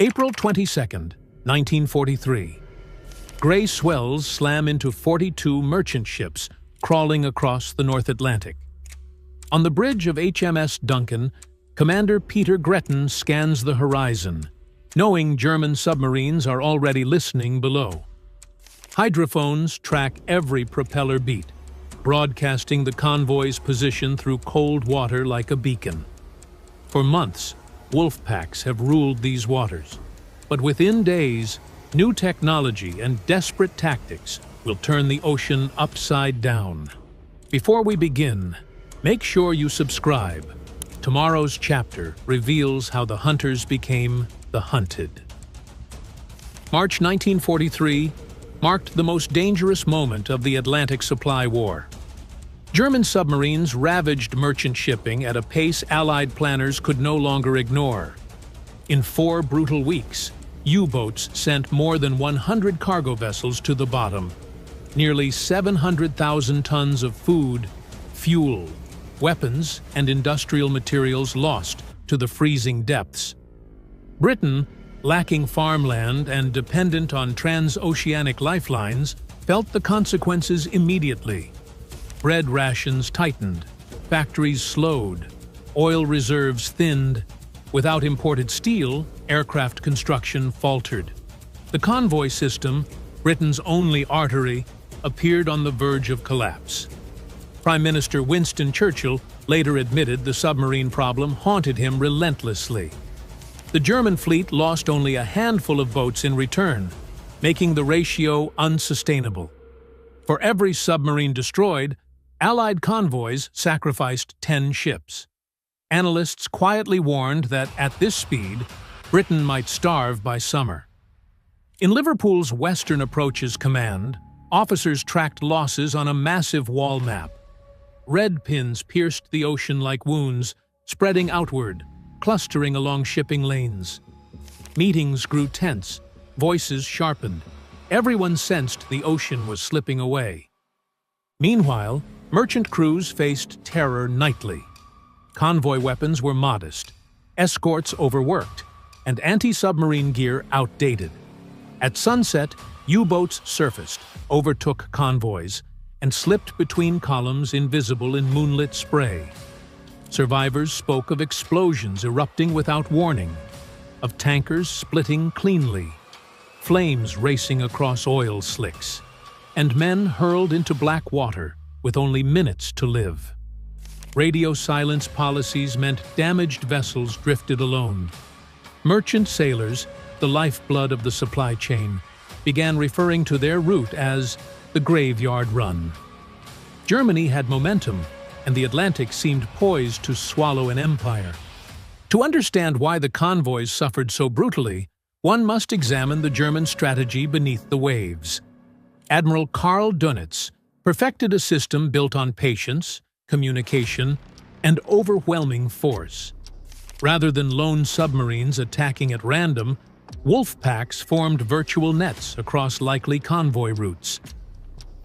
April 22nd, 1943. Gray swells slam into 42 merchant ships crawling across the North Atlantic. On the bridge of HMS Duncan, Commander Peter Gretton scans the horizon, knowing German submarines are already listening below. Hydrophones track every propeller beat, broadcasting the convoy's position through cold water like a beacon. For months, wolfpacks have ruled these waters, but within days, new technology and desperate tactics will turn the ocean upside down. Before we begin, make sure you subscribe. Tomorrow's chapter reveals how the hunters became the hunted. March 1943 marked the most dangerous moment of the Atlantic Supply War. German submarines ravaged merchant shipping at a pace Allied planners could no longer ignore. In 4 brutal weeks, U-boats sent more than 100 cargo vessels to the bottom. Nearly 700,000 tons of food, fuel, weapons, and industrial materials lost to the freezing depths. Britain, lacking farmland and dependent on transoceanic lifelines, felt the consequences immediately. Bread rations tightened, factories slowed, oil reserves thinned. Without imported steel, aircraft construction faltered. The convoy system, Britain's only artery, appeared on the verge of collapse. Prime Minister Winston Churchill later admitted the submarine problem haunted him relentlessly. The German fleet lost only a handful of boats in return, making the ratio unsustainable. For every submarine destroyed, Allied convoys sacrificed 10 ships. Analysts quietly warned that at this speed, Britain might starve by summer. In Liverpool's Western Approaches Command, officers tracked losses on a massive wall map. Red pins pierced the ocean like wounds, spreading outward, clustering along shipping lanes. Meetings grew tense, voices sharpened. Everyone sensed the ocean was slipping away. Meanwhile, merchant crews faced terror nightly. Convoy weapons were modest, escorts overworked, and anti-submarine gear outdated. At sunset, U-boats surfaced, overtook convoys, and slipped between columns invisible in moonlit spray. Survivors spoke of explosions erupting without warning, of tankers splitting cleanly, flames racing across oil slicks, and men hurled into black water with only minutes to live. Radio silence policies meant damaged vessels drifted alone. Merchant sailors, the lifeblood of the supply chain, began referring to their route as the graveyard run. Germany had momentum, and the Atlantic seemed poised to swallow an empire. To understand why the convoys suffered so brutally, one must examine the German strategy beneath the waves. Admiral Karl Dönitz perfected a system built on patience, communication, and overwhelming force. Rather than lone submarines attacking at random, wolfpacks formed virtual nets across likely convoy routes.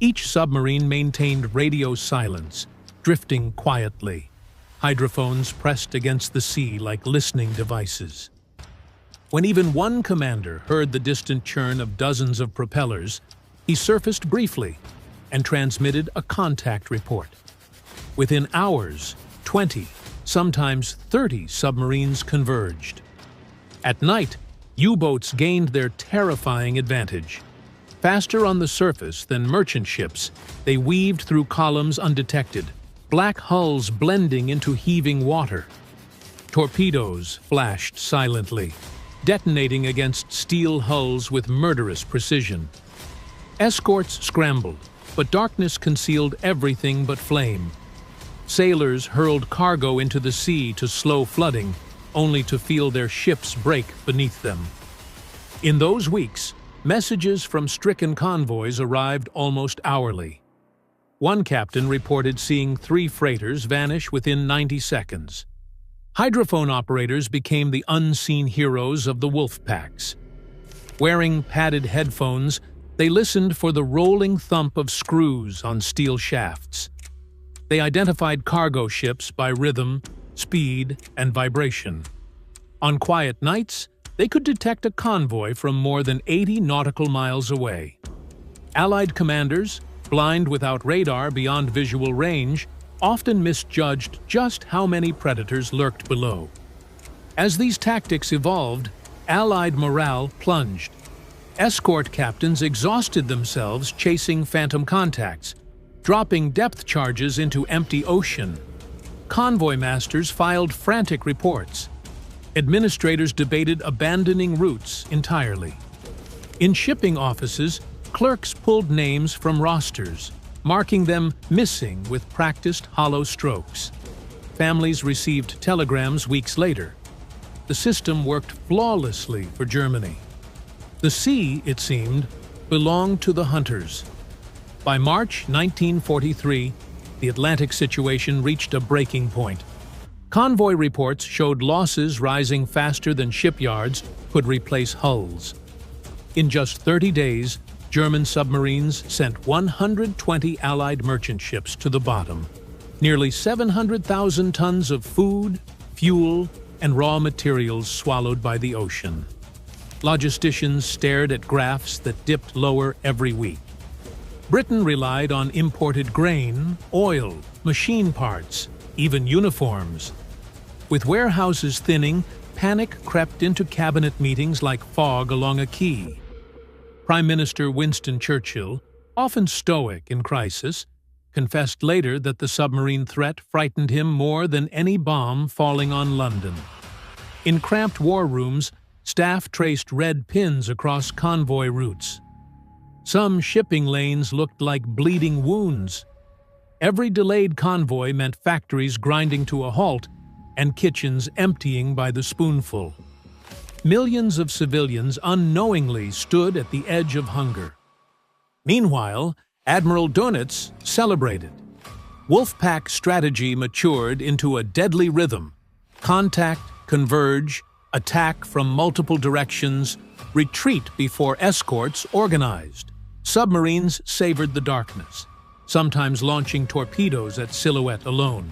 Each submarine maintained radio silence, drifting quietly, hydrophones pressed against the sea like listening devices. When even one commander heard the distant churn of dozens of propellers, he surfaced briefly and transmitted a contact report. Within hours, 20, sometimes 30 submarines converged. At night, U-boats gained their terrifying advantage. Faster on the surface than merchant ships, they weaved through columns undetected, black hulls blending into heaving water. Torpedoes flashed silently, detonating against steel hulls with murderous precision. Escorts scrambled, but darkness concealed everything but flame. Sailors hurled cargo into the sea to slow flooding, only to feel their ships break beneath them. In those weeks, messages from stricken convoys arrived almost hourly. One captain reported seeing 3 freighters vanish within 90 seconds. Hydrophone operators became the unseen heroes of the wolfpacks. Wearing padded headphones, they listened for the rolling thump of screws on steel shafts. They identified cargo ships by rhythm, speed, and vibration. On quiet nights, They could detect a convoy from more than 80 nautical miles away. Allied commanders, blind without radar beyond visual range, often misjudged just how many predators lurked below. As these tactics evolved, Allied morale plunged. Escort captains exhausted themselves chasing phantom contacts, dropping depth charges into empty ocean. Convoy masters filed frantic reports. Administrators debated abandoning routes entirely. In shipping offices, clerks pulled names from rosters, marking them missing with practiced hollow strokes. Families received telegrams weeks later. The system worked flawlessly for Germany. The sea, it seemed, belonged to the hunters. By March 1943, the Atlantic situation reached a breaking point. Convoy reports showed losses rising faster than shipyards could replace hulls. In just 30 days, German submarines sent 120 Allied merchant ships to the bottom. Nearly 700,000 tons of food, fuel, and raw materials swallowed by the ocean. Logisticians stared at graphs that dipped lower every week. Britain relied on imported grain, oil, machine parts, even uniforms. With warehouses thinning, panic crept into cabinet meetings like fog along a quay. Prime Minister Winston Churchill, often stoic in crisis, confessed later that the submarine threat frightened him more than any bomb falling on London. In cramped war rooms, staff traced red pins across convoy routes. Some shipping lanes looked like bleeding wounds. Every delayed convoy meant factories grinding to a halt and kitchens emptying by the spoonful. Millions of civilians unknowingly stood at the edge of hunger. Meanwhile, Admiral Dönitz celebrated. Wolfpack strategy matured into a deadly rhythm: contact, converge, attack from multiple directions, retreat before escorts organized. Submarines savored the darkness, sometimes launching torpedoes at silhouette alone.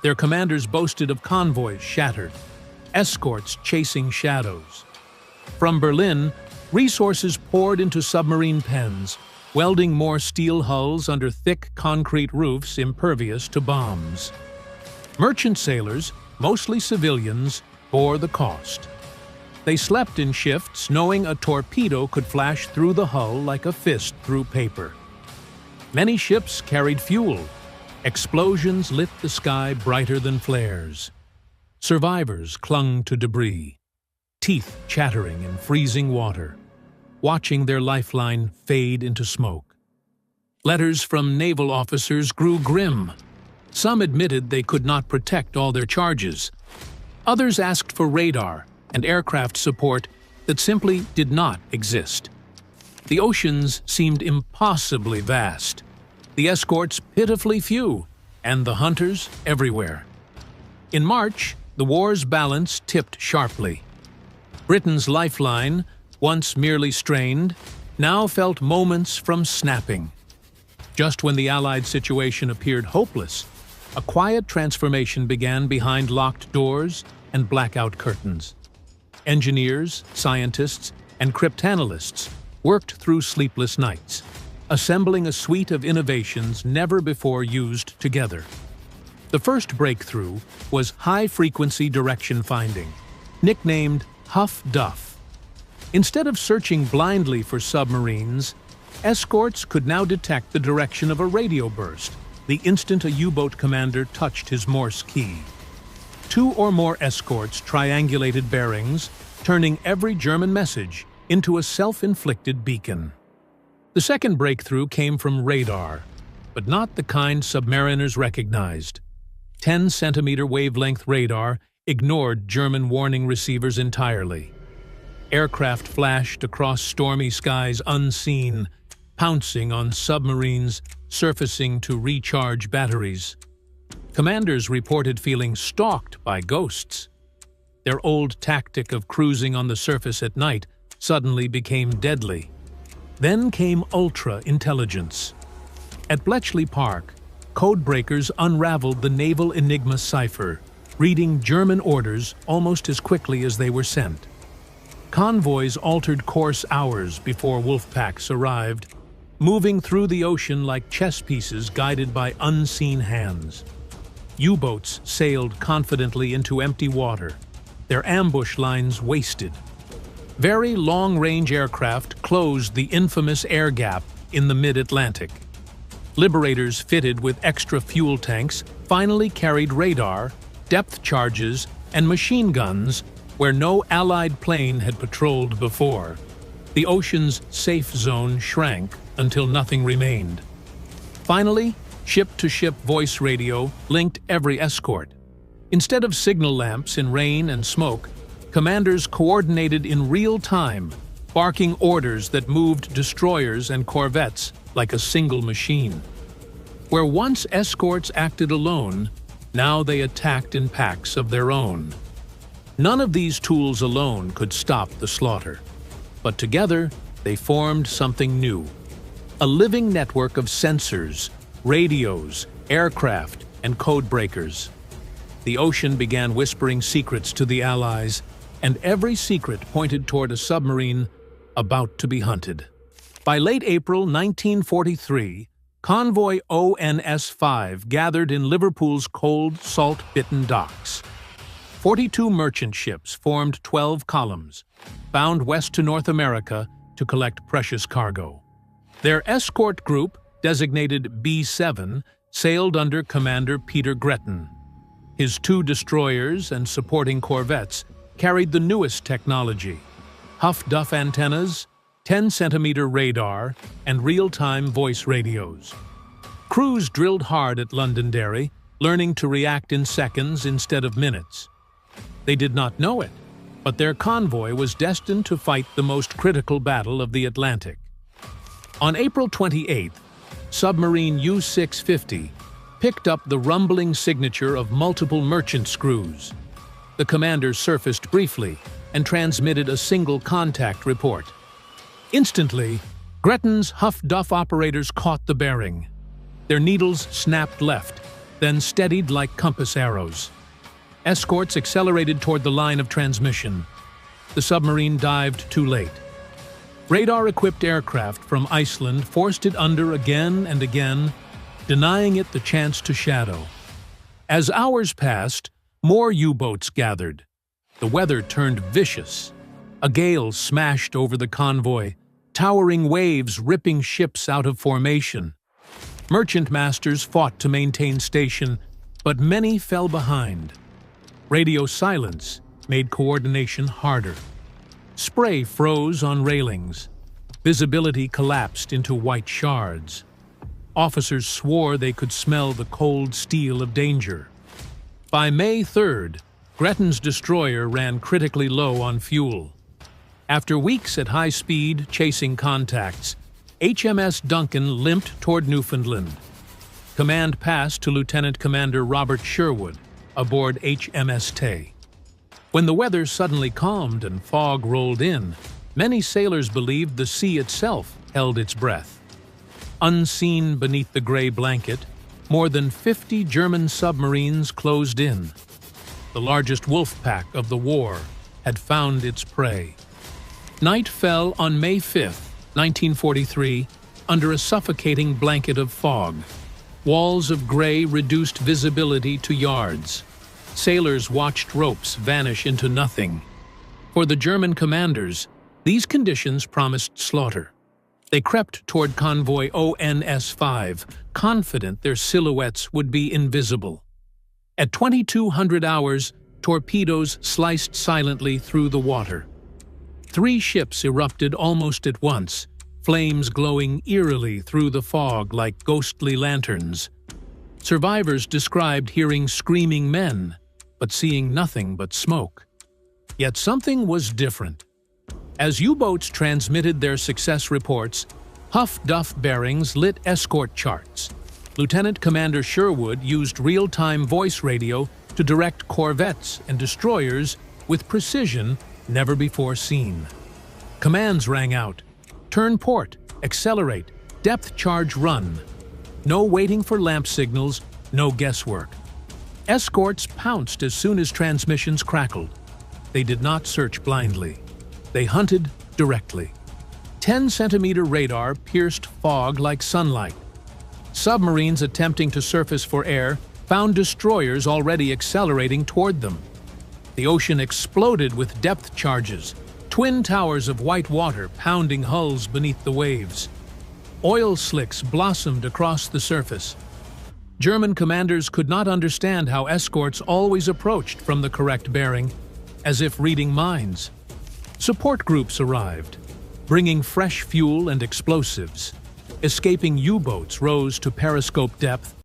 Their commanders boasted of convoys shattered, escorts chasing shadows. From Berlin, resources poured into submarine pens, welding more steel hulls under thick concrete roofs impervious to bombs. Merchant sailors, mostly civilians, bore the cost. They slept in shifts knowing a torpedo could flash through the hull like a fist through paper. Many ships carried fuel. Explosions lit the sky brighter than flares. Survivors clung to debris, teeth chattering in freezing water, watching their lifeline fade into smoke. Letters from naval officers grew grim. Some admitted they could not protect all their charges. Others asked for radar and aircraft support that simply did not exist. The oceans seemed impossibly vast, the escorts pitifully few, and the hunters everywhere. In March, the war's balance tipped sharply. Britain's lifeline, once merely strained, now felt moments from snapping. Just when the Allied situation appeared hopeless, a quiet transformation began behind locked doors and blackout curtains. Engineers, scientists, and cryptanalysts worked through sleepless nights, assembling a suite of innovations never before used together. The first breakthrough was high-frequency direction finding, nicknamed Huff Duff. Instead of searching blindly for submarines, escorts could now detect the direction of a radio burst the instant a U-boat commander touched his Morse key. 2 or more escorts triangulated bearings, turning every German message into a self-inflicted beacon. The second breakthrough came from radar, but not the kind submariners recognized. 10-centimeter wavelength radar ignored German warning receivers entirely. Aircraft flashed across stormy skies unseen, pouncing on submarines surfacing to recharge batteries. Commanders reported feeling stalked by ghosts. Their old tactic of cruising on the surface at night suddenly became deadly. Then came ultra-intelligence. At Bletchley Park, codebreakers unraveled the naval Enigma cipher, reading German orders almost as quickly as they were sent. convoys altered course hours before wolfpacks arrived, moving through the ocean like chess pieces guided by unseen hands. U-boats sailed confidently into empty water, their ambush lines wasted. Very long-range aircraft closed the infamous air gap in the mid-Atlantic. Liberators fitted with extra fuel tanks finally carried radar, depth charges, and machine guns where no Allied plane had patrolled before. The ocean's safe zone shrank until nothing remained. Finally, ship-to-ship voice radio linked every escort. Instead of signal lamps in rain and smoke, commanders coordinated in real time, barking orders that moved destroyers and corvettes like a single machine. Where once escorts acted alone, now they attacked in packs of their own. None of these tools alone could stop the slaughter, but together they formed something new. A living network of sensors, radios, aircraft, and code breakers. The ocean began whispering secrets to the Allies, and every secret pointed toward a submarine about to be hunted. By late April 1943, convoy ONS-5 gathered in Liverpool's cold, salt-bitten docks. 42 merchant ships formed 12 columns, bound west to North America to collect precious cargo. Their escort group, designated B-7, sailed under Commander Peter Gretton. His 2 destroyers and supporting corvettes carried the newest technology: Huff-Duff antennas, 10-centimeter radar, and real-time voice radios. Crews drilled hard at Londonderry, learning to react in seconds instead of minutes. They did not know it, but their convoy was destined to fight the most critical battle of the Atlantic. On April 28th, submarine U-650 picked up the rumbling signature of multiple merchant screws. The commander surfaced briefly and transmitted a single contact report. Instantly, Gretton's Huff-Duff operators caught the bearing. Their needles snapped left, then steadied like compass arrows. Escorts accelerated toward the line of transmission. The submarine dived too late. Radar-equipped aircraft from Iceland forced it under again and again, denying it the chance to shadow. As hours passed, more U-boats gathered. The weather turned vicious. A gale smashed over the convoy, towering waves ripping ships out of formation. Merchant masters fought to maintain station, but many fell behind. Radio silence made coordination harder. Spray froze on railings. Visibility collapsed into white shards. Officers swore they could smell the cold steel of danger. By May 3rd, Gretton's destroyer ran critically low on fuel. After weeks at high speed chasing contacts, HMS Duncan limped toward Newfoundland. Command passed to Lieutenant Commander Robert Sherwood aboard HMS Tay. When the weather suddenly calmed and fog rolled in, many sailors believed the sea itself held its breath. Unseen beneath the gray blanket, more than 50 German submarines closed in. The largest wolfpack of the war had found its prey. Night fell on May 5th, 1943, under a suffocating blanket of fog. Walls of gray reduced visibility to yards. Sailors watched ropes vanish into nothing. For the German commanders, these conditions promised slaughter. They crept toward convoy ONS-5, confident their silhouettes would be invisible. At 2200 hours, torpedoes sliced silently through the water. 3 ships erupted almost at once, flames glowing eerily through the fog like ghostly lanterns. Survivors described hearing screaming men, but seeing nothing but smoke. Yet something was different. As U-boats transmitted their success reports, Huff-Duff bearings lit escort charts. Lieutenant Commander Sherwood used real-time voice radio to direct corvettes and destroyers with precision never before seen. Commands rang out: turn port, accelerate, depth charge run. No waiting for lamp signals, no guesswork. Escorts pounced as soon as transmissions crackled. They did not search blindly. They hunted directly. 10-centimeter radar pierced fog like sunlight. Submarines attempting to surface for air found destroyers already accelerating toward them. The ocean exploded with depth charges, twin towers of white water pounding hulls beneath the waves. Oil slicks blossomed across the surface. German commanders could not understand how escorts always approached from the correct bearing, as if reading minds. Support groups arrived, bringing fresh fuel and explosives. Escaping U-boats rose to periscope depth,